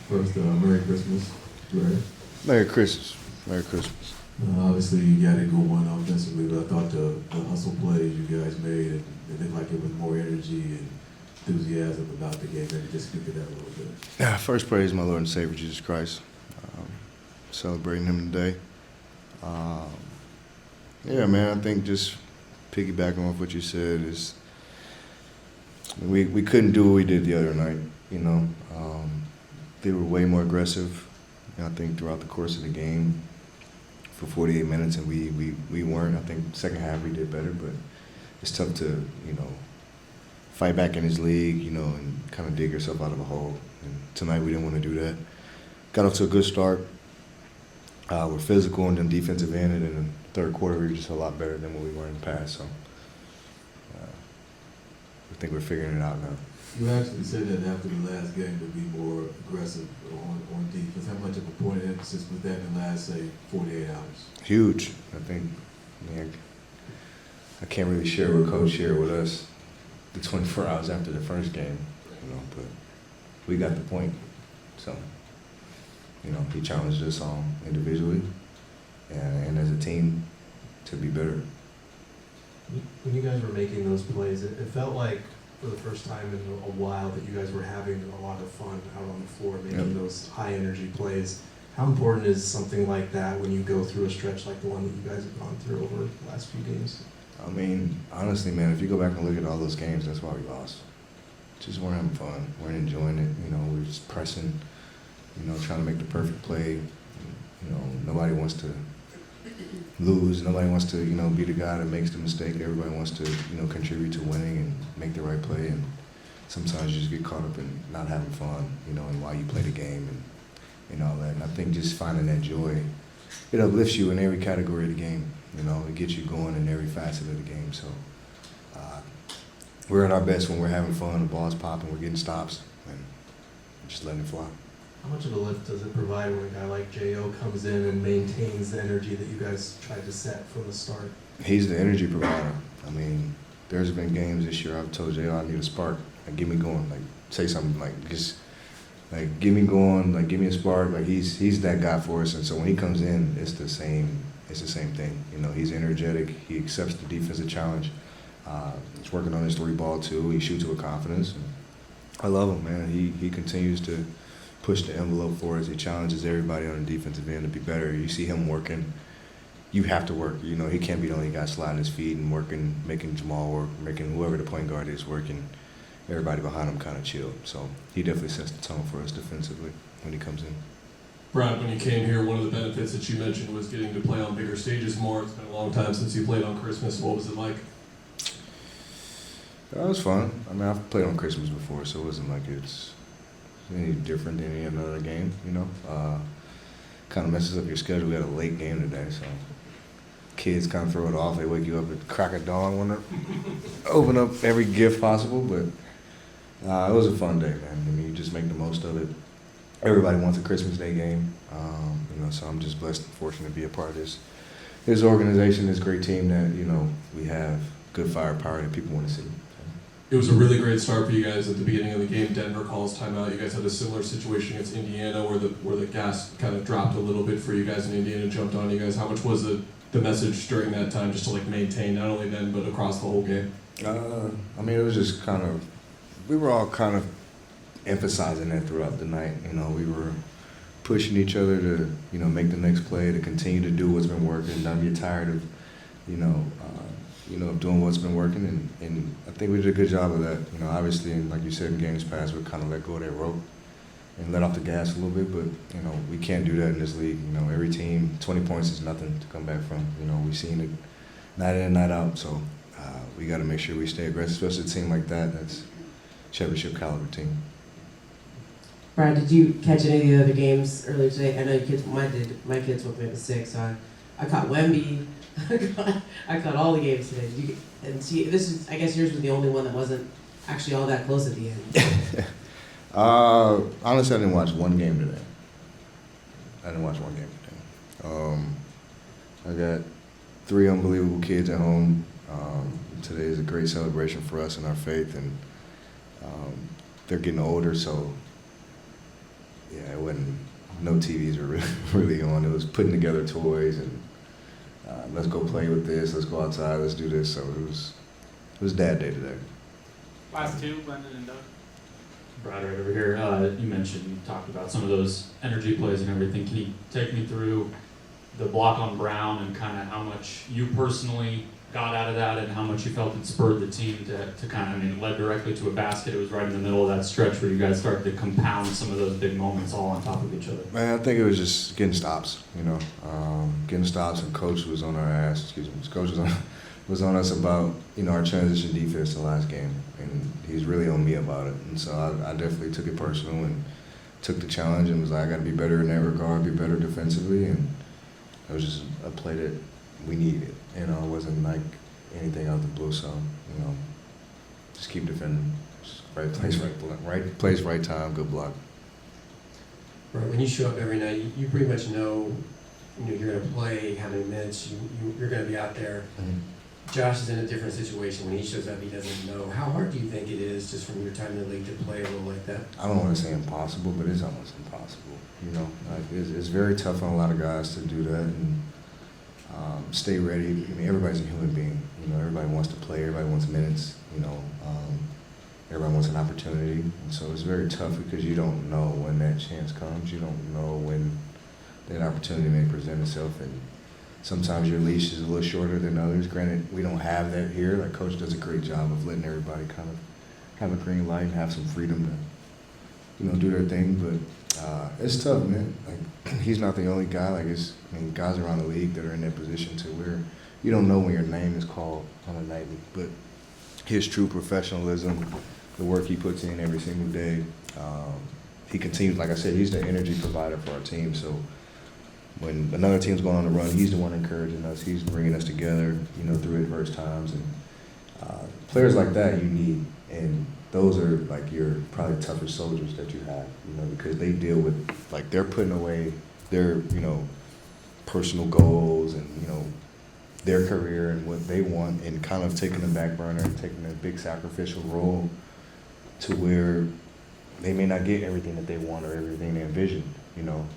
First, Merry Christmas, Larry. Merry Christmas. Merry Christmas. Obviously, you got to go one offensively, but I thought the hustle plays you guys made, and it looked like it was more energy and enthusiasm about the game. Maybe just speak to that a little bit. Yeah, first praise my Lord and Savior Jesus Christ. Celebrating Him today. Yeah, man, I think just piggybacking off what you said is we couldn't do what we did the other night, you know. They were way more aggressive, I think, throughout the course of the game for 48 minutes, and we weren't. I think second half we did better, but it's tough to, fight back in this league, and kind of dig yourself out of a hole. And tonight we didn't want to do that. Got off to a good start. We're physical on the defensive end, and in the third quarter we were just a lot better than what we were in the past. So I think we're figuring it out now. You actually said that after the last game to be more aggressive on defense. How much of a point of emphasis was that in the last, say, 48 hours? Huge. I think, I can't really share what Coach shared with us the 24 hours after the first game, but we got the point. So, he challenged us all individually and as a team to be better. When you guys were making those plays, it felt like for the first time in a while that you guys were having a lot of fun out on the floor making those high energy plays. How important is something like that when you go through a stretch like the one that you guys have gone through over the last few games? I mean, honestly, man, if you go back and look at all those games, that's why we lost. Just weren't having fun. Weren't enjoying it. We're just pressing, trying to make the perfect play. Nobody wants to lose. Nobody wants to, be the guy that makes the mistake. Everybody wants to, contribute to winning and make the right play. And sometimes you just get caught up in not having fun, and why you play the game and all that. And I think just finding that joy, it uplifts you in every category of the game. It gets you going in every facet of the game. So we're at our best when we're having fun, the ball's popping, we're getting stops, and just letting it fly. How much of a lift does it provide when a guy like J.O. comes in and maintains the energy that you guys tried to set from the start? He's the energy provider. I mean, there's been games this year I've told J.O. I need a spark. Like, get me going. Like, say something. Like, just, like, get me going. Like, give me a spark. Like, he's that guy for us. And so when he comes in, it's the same thing. He's energetic. He accepts the defensive challenge. He's working on his three ball, too. He shoots with confidence. And I love him, man. He continues to push the envelope for us. He challenges everybody on the defensive end to be better. You see him working. You have to work. He can't be the only guy sliding his feet and working, making Jamal work, making whoever the point guard is working. Everybody behind him kind of chill. So he definitely sets the tone for us defensively when he comes in. Brad, when you came here, one of the benefits that you mentioned was getting to play on bigger stages more. It's been a long time since you played on Christmas. What was it like? That was fun. I mean, I've played on Christmas before, so it wasn't like it's any different than any other game, Kind of messes up your schedule. We had a late game today, so kids kind of throw it off. They wake you up at crack of dawn, want to open up every gift possible, but it was a fun day, man. I mean, you just make the most of it. Everybody wants a Christmas Day game, so I'm just blessed and fortunate to be a part of this organization, this great team that, we have good firepower that people want to see. It was a really great start for you guys at the beginning of the game. Denver calls timeout. You guys had a similar situation against Indiana where the gas kind of dropped a little bit for you guys, and Indiana jumped on you guys. How much was the message during that time just to maintain not only them but across the whole game? I mean, it was just we were all kind of emphasizing that throughout the night. We were pushing each other to, make the next play, to continue to do what's been working, not get tired of, of doing what's been working, and I think we did a good job of that. Obviously, and like you said in games past, we kind of let go of that rope and let off the gas a little bit, but, we can't do that in this league. Every team, 20 points is nothing to come back from. We've seen it night in and night out, so we got to make sure we stay aggressive, especially a team like that that's championship caliber team. Brad, did you catch any of the other games earlier today? I know your kids, my kids woke me up at 6, so I caught Wemby. I caught all the games today. I guess yours was the only one that wasn't actually all that close at the end. Honestly, I didn't watch one game today. I got 3 unbelievable kids at home. Today is a great celebration for us and our faith, and they're getting older, so yeah, it wasn't. No TVs were really on. It was putting together toys and let's go play with this. Let's go outside. Let's do this. So it was dad day today. Last two, Brendan and Doug. Brad, right over here. You mentioned, you talked about some of those energy plays and everything. Can you take me through the block on Brown and kind of how much you personally got out of that and how much you felt it spurred the team to kind of, I mean, it led directly to a basket. It was right in the middle of that stretch where you guys started to compound some of those big moments all on top of each other. Man, I think it was just getting stops, getting stops, and coach was on our ass. Coach was on us about our transition defense the last game, and he's really on me about it. And so I definitely took it personal and took the challenge and was like, I got to be better in that regard, be better defensively, and it was just a play that we needed. It wasn't like anything out of the blue. So just keep defending. Just right place, right time, good block. Right, when you show up every night, you pretty much know you're going to play, how many minutes you're going to be out there. Mm-hmm. Josh is in a different situation. When he shows up, he doesn't know. How hard do you think it is, just from your time in the league, to play a role like that? I don't want to say impossible, but it's almost impossible. It's very tough on a lot of guys to do that and stay ready. I mean, everybody's a human being. Everybody wants to play. Everybody wants minutes. Everybody wants an opportunity, and so it's very tough because you don't know when that chance comes. You don't know when that opportunity may present itself, and sometimes your leash is a little shorter than others. Granted, we don't have that here. Like, Coach does a great job of letting everybody kind of have a green light and have some freedom to, do their thing. But it's tough, man. Like, he's not the only guy. Like, guys around the league that are in that position to where you don't know when your name is called on a nightly. But his true professionalism, the work he puts in every single day, he continues. Like I said, he's the energy provider for our team. So when another team's going on a run, he's the one encouraging us. He's bringing us together, through adverse times. And players like that you need, and those are like your probably toughest soldiers that you have, because they deal with, like, they're putting away their, personal goals and, their career and what they want, and kind of taking the back burner and taking a big sacrificial role to where they may not get everything that they want or everything they envisioned.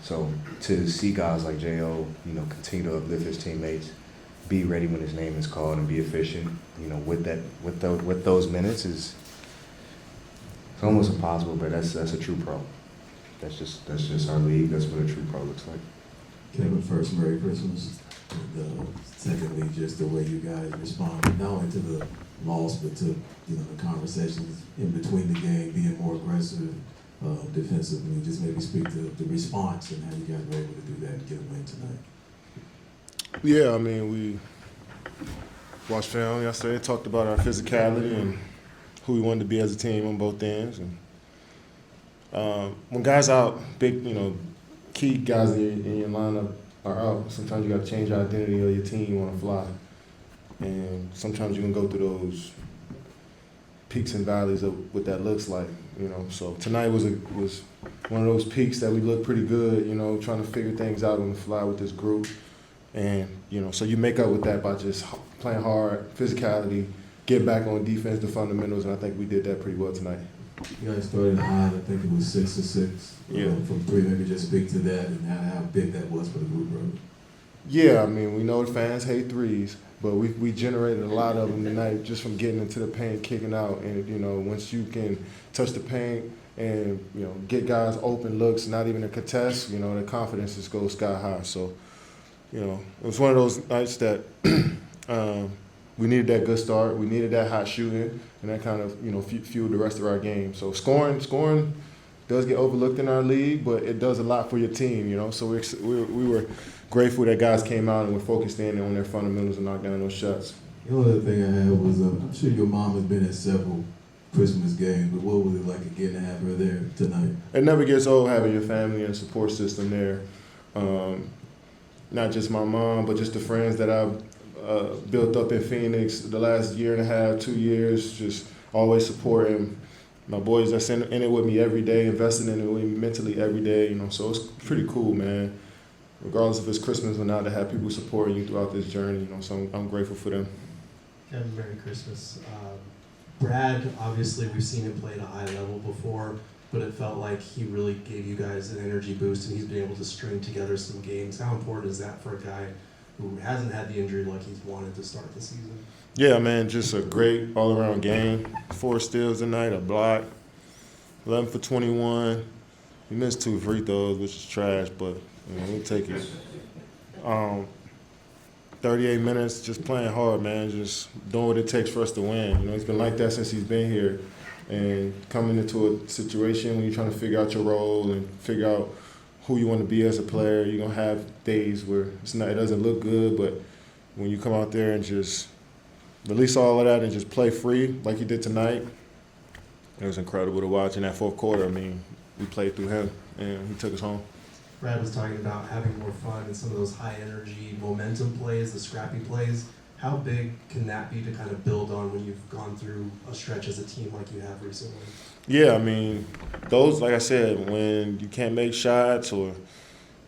So to see guys like J.O., continue to uplift his teammates, be ready when his name is called, and be efficient, with those minutes it's almost impossible. But that's a true pro. That's just our league. That's what a true pro looks like. Kevin, first, Merry Christmas. And secondly, just the way you guys responded, not only to the loss, but to the conversations in between the game, being more aggressive defensively. Just maybe speak to the response and how you guys were able to do that and get a win tonight. Yeah, we watched film yesterday, talked about our physicality and who we wanted to be as a team on both ends. And when guys out, big, key guys in your lineup are out, sometimes you got to change the identity of your team on the fly. And sometimes you can go through those peaks and valleys of what that looks like, So tonight was one of those peaks that we looked pretty good, trying to figure things out on the fly with this group. And, so you make up with that by just playing hard, physicality, get back on defense, the fundamentals, and I think we did that pretty well tonight. You guys started high, I think it was 6-6 from three. Maybe just speak to that and how big that was for the group, bro. Yeah, we know the fans hate threes, but we generated a lot of them tonight just from getting into the paint, kicking out. And, once you can touch the paint and, get guys open looks, not even a contest, the confidence just goes sky high. So, it was one of those nights that we needed that good start. We needed that hot shooting, and that kind of, fueled the rest of our game. So scoring does get overlooked in our league, but it does a lot for your team, So we were grateful that guys came out and were focused in on their fundamentals and knocked down those shots. The only other thing I had was, I'm sure your mom has been at several Christmas games, but what was it like again to have her there tonight? It never gets old having your family and support system there. Not just my mom, but just the friends that I've built up in Phoenix the last year and a half, 2 years, just always supporting my boys that's in it with me every day, investing in it with me mentally every day, So it's pretty cool, man. Regardless if it's Christmas or not, to have people supporting you throughout this journey, So I'm grateful for them. Kevin, Merry Christmas. Brad, obviously we've seen him play at a high level before. but it felt like he really gave you guys an energy boost, and he's been able to string together some games. How important is that for a guy who hasn't had the injury like he's wanted to start the season? Yeah, man, just a great all-around game. 4 steals tonight, a block, 11 for 21. He missed 2 free throws, which is trash, but we'll take it. 38 minutes, just playing hard, man, just doing what it takes for us to win. He's been like that since he's been here. And coming into a situation when you're trying to figure out your role and figure out who you want to be as a player, you're going to have days where it doesn't look good, but when you come out there and just release all of that and just play free like you did tonight, it was incredible to watch in that fourth quarter. I mean, we played through him, and he took us home. Brad was talking about having more fun in some of those high-energy momentum plays, the scrappy plays. How big can that be to kind of build on when you've gone through a stretch as a team like you have recently? Yeah, I mean, those, like I said, when you can't make shots or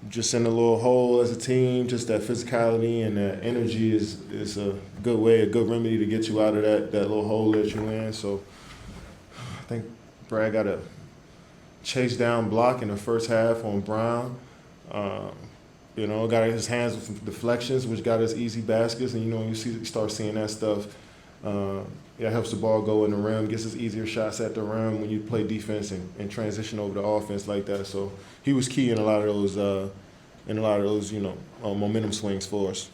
just in a little hole as a team, just that physicality and that energy is a good way, a good remedy to get you out of that little hole that you're in. So I think Brad got a chase down block in the first half on Brown. Got his hands with some deflections, which got us easy baskets. And, you start seeing that stuff. It helps the ball go in the rim, gets us easier shots at the rim when you play defense and transition over to offense like that. So he was key in a lot of those, momentum swings for us.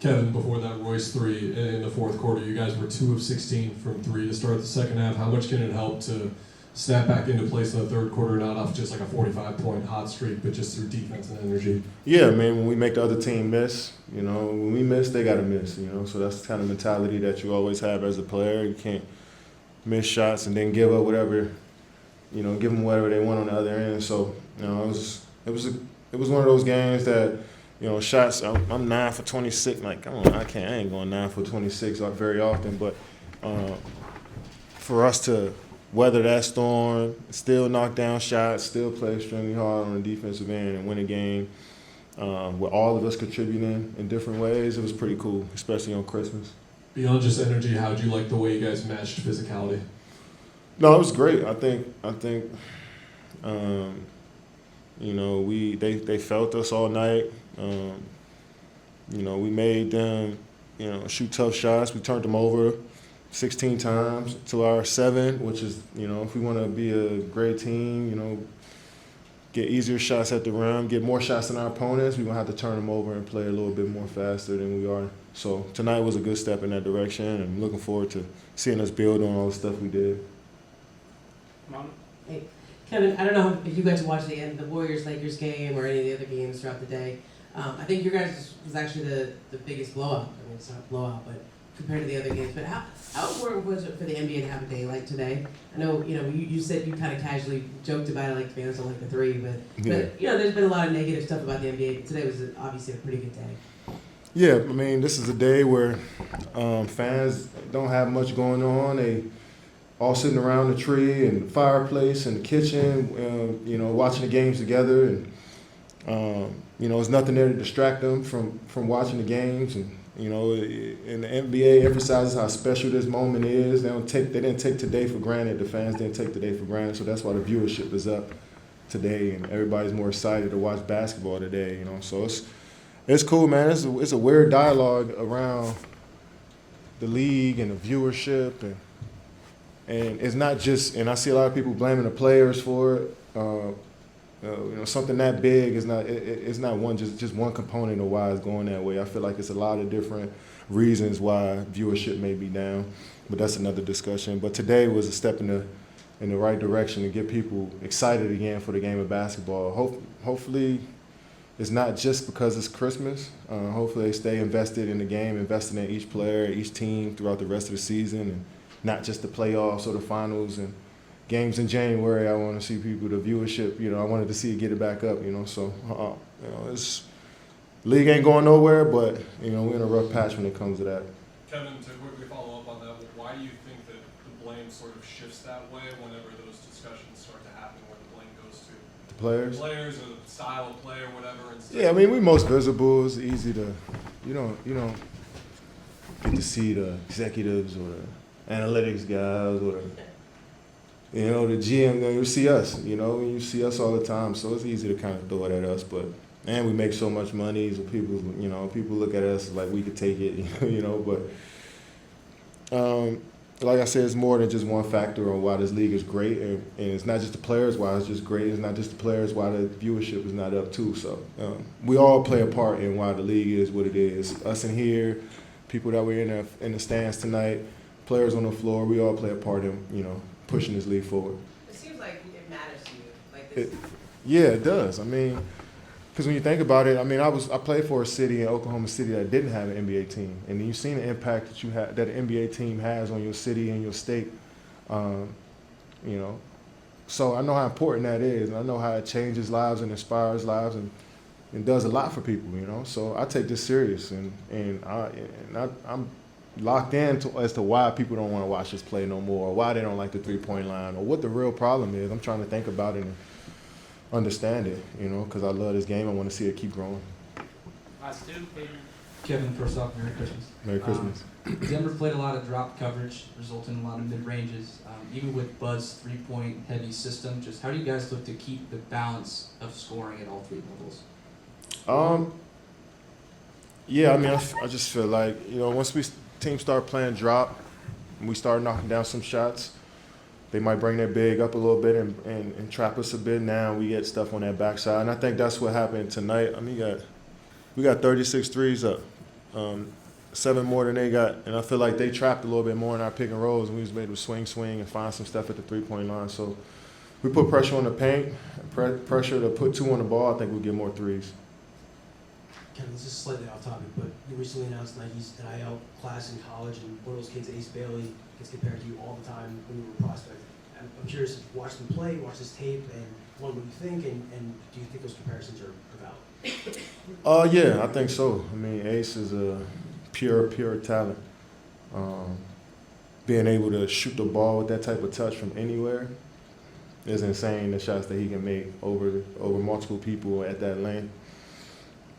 Kevin, before that Royce 3 in the fourth quarter, you guys were 2 of 16 from 3 to start the second half. How much can it help to snap back into place in the third quarter, not off just like a 45-point hot streak, but just through defense and energy? Yeah, man, when we make the other team miss, when we miss, they got to miss, so that's the kind of mentality that you always have as a player. You can't miss shots and then give up whatever, give them whatever they want on the other end. So, it was one of those games that, shots, I'm 9 for 26. Like, come on, I ain't going 9 for 26 very often, but for us to weather that storm, still knock down shots, still play extremely hard on the defensive end and win a game with all of us contributing in different ways, it was pretty cool, especially on Christmas. Beyond just energy, how do you like the way you guys matched physicality? No, it was great. I think they felt us all night. We made them, shoot tough shots. We turned them over 16 times to our 7, which is, if we want to be a great team, get easier shots at the rim, get more shots than our opponents, we're going to have to turn them over and play a little bit more faster than we are. So tonight was a good step in that direction, and I'm looking forward to seeing us build on all the stuff we did. Mom? Hey, Kevin, I don't know if you got to watch the Warriors-Lakers game or any of the other games throughout the day. I think your guys was actually the biggest blowout. I mean, it's not a blowout, but compared to the other games. But how important was it for the NBA to have a day like today? I know, you said you kind of casually joked about it, like fans don't like the 3, but there's been a lot of negative stuff about the NBA, but today was obviously a pretty good day. Yeah, I mean, this is a day where fans don't have much going on. They all sitting around the tree and the fireplace and the kitchen, watching the games together. And, there's nothing there to distract them from watching the games. And, and the NBA emphasizes how special this moment is. They didn't take today for granted. The fans didn't take today for granted. So that's why the viewership is up today, and everybody's more excited to watch basketball today. So it's cool, man. It's a weird dialogue around the league and the viewership, and it's not just. And I see a lot of people blaming the players for it. Something that big is not. It's not just one component of why it's going that way. I feel like it's a lot of different reasons why viewership may be down, but that's another discussion. But today was a step in the right direction to get people excited again for the game of basketball. Hopefully, it's not just because it's Christmas. Hopefully, they stay invested in the game, invested in each player, each team throughout the rest of the season, and not just the playoffs or the finals and games in January. I want to see people, the viewership, I wanted to see it get it back up, so, it's league ain't going nowhere, but, we're in a rough patch when it comes to that. Kevin, to quickly follow up on that, why do you think that the blame sort of shifts that way whenever those discussions start to happen, where the blame goes to The players? The players or the style of play or whatever? Yeah, I mean, we most visible. It's easy to, you don't get to see the executives or the analytics guys or You know, the GM, you see us, you see us all the time, so it's easy to kind of throw it at us, and we make so much money, so people look at us like we could take it, but like I said, it's more than just one factor on why this league is great, and it's not just the players why it's just great, it's not just the players why the viewership is not up too, so we all play a part in why the league is what it is. Us in here, people that were in the stands tonight, players on the floor, we all play a part in, pushing this league forward. It seems like it matters to you. Like this. Yeah, it does. I mean, because when you think about it, I mean, I played for a city in Oklahoma City that didn't have an NBA team, and then you've seen the impact that an NBA team has on your city and your state. So I know how important that is, and I know how it changes lives and inspires lives, and does a lot for people. So I take this serious, and I'm locked in as to why people don't want to watch us play no more, or why they don't like the 3-point line, or what the real problem is. I'm trying to think about it and understand it, because I love this game. I want to see it keep growing. Last two, Peyton. Kevin, first off, Merry Christmas. Merry Christmas. Denver played a lot of drop coverage, resulting in a lot of mid-ranges. Even with Bud's three-point heavy system, just how do you guys look to keep the balance of scoring at all three levels? Yeah, I mean, I just feel like, once teams start playing drop and we start knocking down some shots, they might bring their big up a little bit and trap us a bit. Now we get stuff on that backside. And I think that's what happened tonight. I mean, we got 36 threes up, 7 more than they got. And I feel like they trapped a little bit more in our pick and rolls, and we was able to swing and find some stuff at the 3-point line. So we put pressure on the paint, pressure to put 2 on the ball. I think we'll get more threes. Kevin, this is slightly off topic, but you recently announced Nike's NIL class in college, and one of those kids, Ace Bailey, gets compared to you all the time when you were a prospect. I'm curious, watch them play, watch this tape, and what you think, and do you think those comparisons are valid? Yeah, I think so. I mean, Ace is a pure talent. Being able to shoot the ball with that type of touch from anywhere is insane. The shots that he can make over multiple people at that length.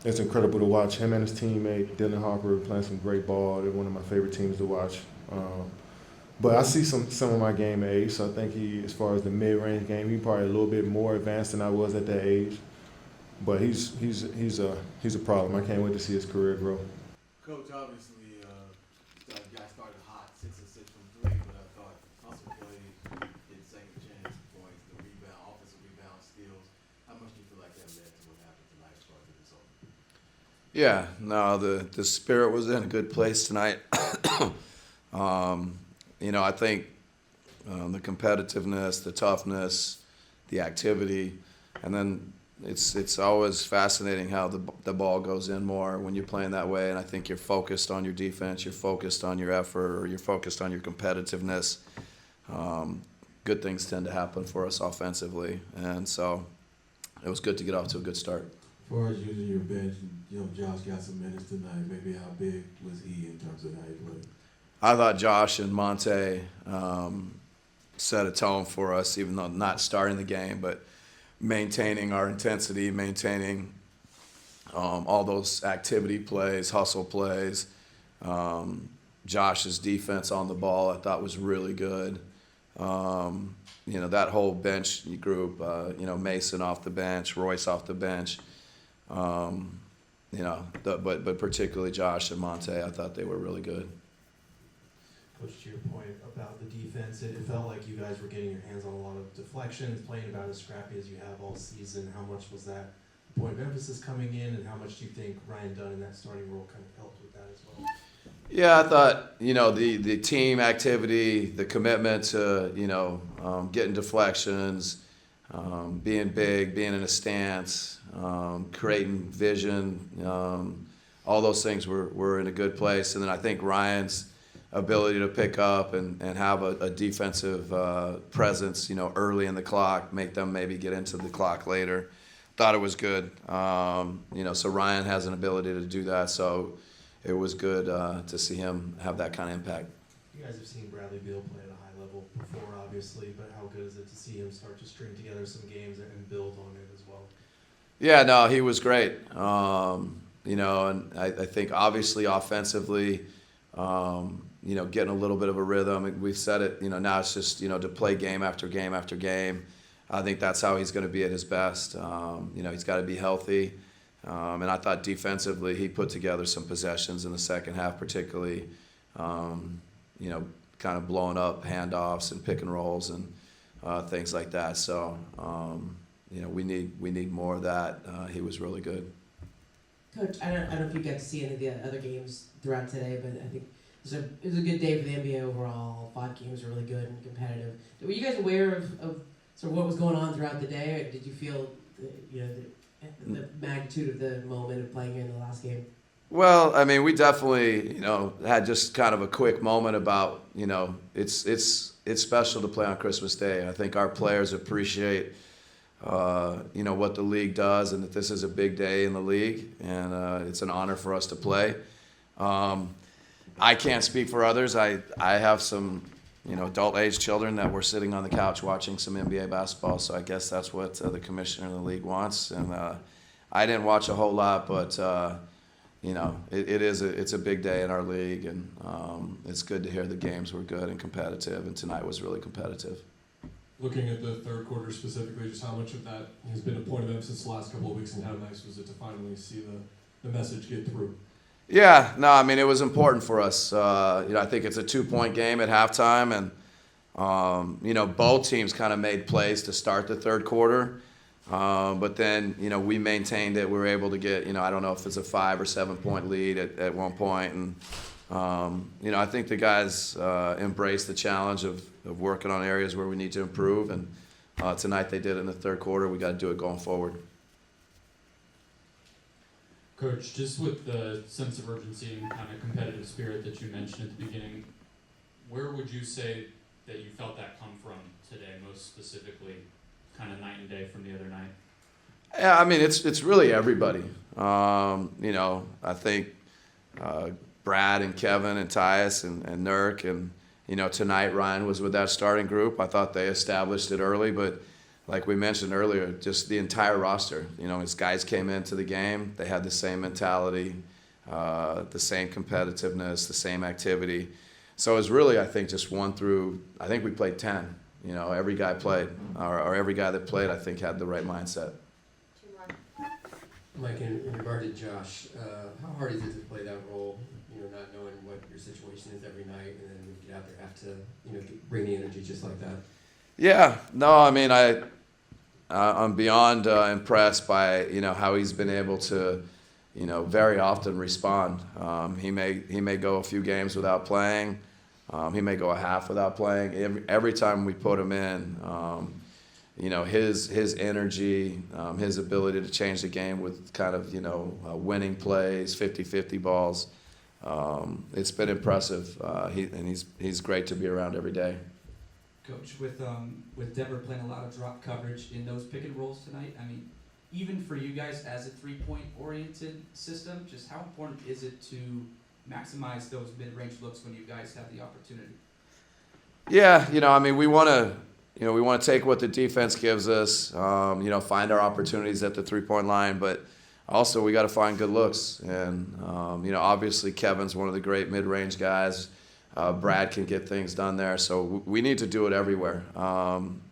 It's incredible to watch him and his teammate, Dylan Harper, playing some great ball. They're one of my favorite teams to watch. But I see some of my game at Ace. I think he, as far as the mid-range game, he's probably a little bit more advanced than I was at that age. But he's a problem. I can't wait to see his career grow. Coach, obviously, you guys started hot, 6 of 6 from 3, but I thought hustle play, hit second chance points, the offensive rebound skills. How much do you feel like that led to what happened tonight as far as the result? Yeah, no, the spirit was in a good place tonight. I think the competitiveness, the toughness, the activity, and then it's always fascinating how the ball goes in more when you're playing that way. And I think you're focused on your defense, you're focused on your effort, or you're focused on your competitiveness. Good things tend to happen for us offensively, and so it was good to get off to a good start. As far as using your bench, Josh got some minutes tonight. Maybe how big was he in terms of how he played? I thought Josh and Monte set a tone for us, even though not starting the game, but maintaining our intensity, maintaining all those activity plays, hustle plays. Josh's defense on the ball I thought was really good. That whole bench group, Mason off the bench, Royce off the bench, but particularly Josh and Monte, I thought they were really good. Coach, to your point about the defense, it felt like you guys were getting your hands on a lot of deflections, playing about as scrappy as you have all season. How much was that point of emphasis coming in, and how much do you think Ryan Dunn in that starting role kind of helped with that as well? Yeah, I thought, the team activity, the commitment to, getting deflections, being big, being in a stance, creating vision, all those things were in a good place. And then I think Ryan's ability to pick up and have a defensive presence, early in the clock, make them maybe get into the clock later. Thought it was good. So Ryan has an ability to do that. So it was good to see him have that kind of impact. You guys have seen Bradley Beal play at a high level before, obviously, but how good is it to see him start to string together some games and build on it as well? Yeah, no, he was great. And I think obviously offensively, getting a little bit of a rhythm. We've said it, now it's just, to play game after game after game. I think that's how he's going to be at his best. He's got to be healthy. And I thought defensively he put together some possessions in the second half, particularly, kind of blowing up handoffs and pick and rolls and things like that. So, we need more of that. He was really good. Coach, I don't know if you got to see any of the other games throughout today, but I think it was a good day for the NBA overall. 5 games were really good and competitive. Were you guys aware of sort of what was going on throughout the day, or did you feel the magnitude of the moment of playing in the last game? Well, I mean, we definitely, had just kind of a quick moment about, it's special to play on Christmas Day. I think our players appreciate, what the league does, and that this is a big day in the league, and it's an honor for us to play. I can't speak for others. I have some, adult-age children that were sitting on the couch watching some NBA basketball, so I guess that's what the commissioner of the league wants. And I didn't watch a whole lot, but it's a big day in our league, and it's good to hear the games were good and competitive, and tonight was really competitive. Looking at the third quarter specifically, just how much of that has been a point of emphasis the last couple of weeks, and how nice was it to finally see the message get through? Yeah, no, I mean, it was important for us. I think it's a 2-point game at halftime, and, both teams kind of made plays to start the third quarter. But then, we maintained it. We were able to get, I don't know if it's a 5 or 7 point lead at one point. And, I think the guys embraced the challenge of working on areas where we need to improve. And tonight they did it in the third quarter. We got to do it going forward. Coach, just with the sense of urgency and kind of competitive spirit that you mentioned at the beginning, where would you say that you felt that come from today, most specifically, kind of night and day from the other night? Yeah, I mean, it's really everybody. I think Brad and Kevin and Tyus and Nurk and, tonight Ryan was with that starting group. I thought they established it early, but like we mentioned earlier, just the entire roster, as guys came into the game, they had the same mentality, the same competitiveness, the same activity. So it was really, I think, just I think we played 10. Every guy played, or every guy that played, I think, had the right mindset. Mike, in regard to Josh, how hard is it to play that role, not knowing what your situation is every night, and then when you get out there have to, bring the energy just like that? Yeah, no, I mean, I'm beyond impressed by, how he's been able to, very often respond. He may go a few games without playing. He may go a half without playing. Every time we put him in, his energy, his ability to change the game with kind of, winning plays, 50-50 balls. It's been impressive. He's great to be around every day. Coach, with Denver playing a lot of drop coverage in those pick and rolls tonight, I mean, even for you guys as a 3-point oriented system, just how important is it to maximize those mid-range looks when you guys have the opportunity? Yeah, I mean, we want to take what the defense gives us, find our opportunities at the 3-point line, but also we got to find good looks. And, obviously Kevin's one of the great mid-range guys. Brad can get things done there, so we need to do it everywhere.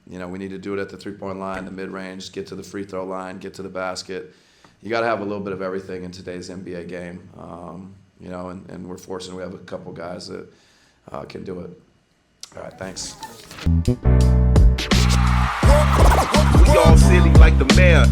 We need to do it at the 3-point line, the mid-range, get to the free throw line, get to the basket. You got to have a little bit of everything in today's NBA game. And we're fortunate we have a couple guys that can do it. All right, thanks. We all silly like the mayor.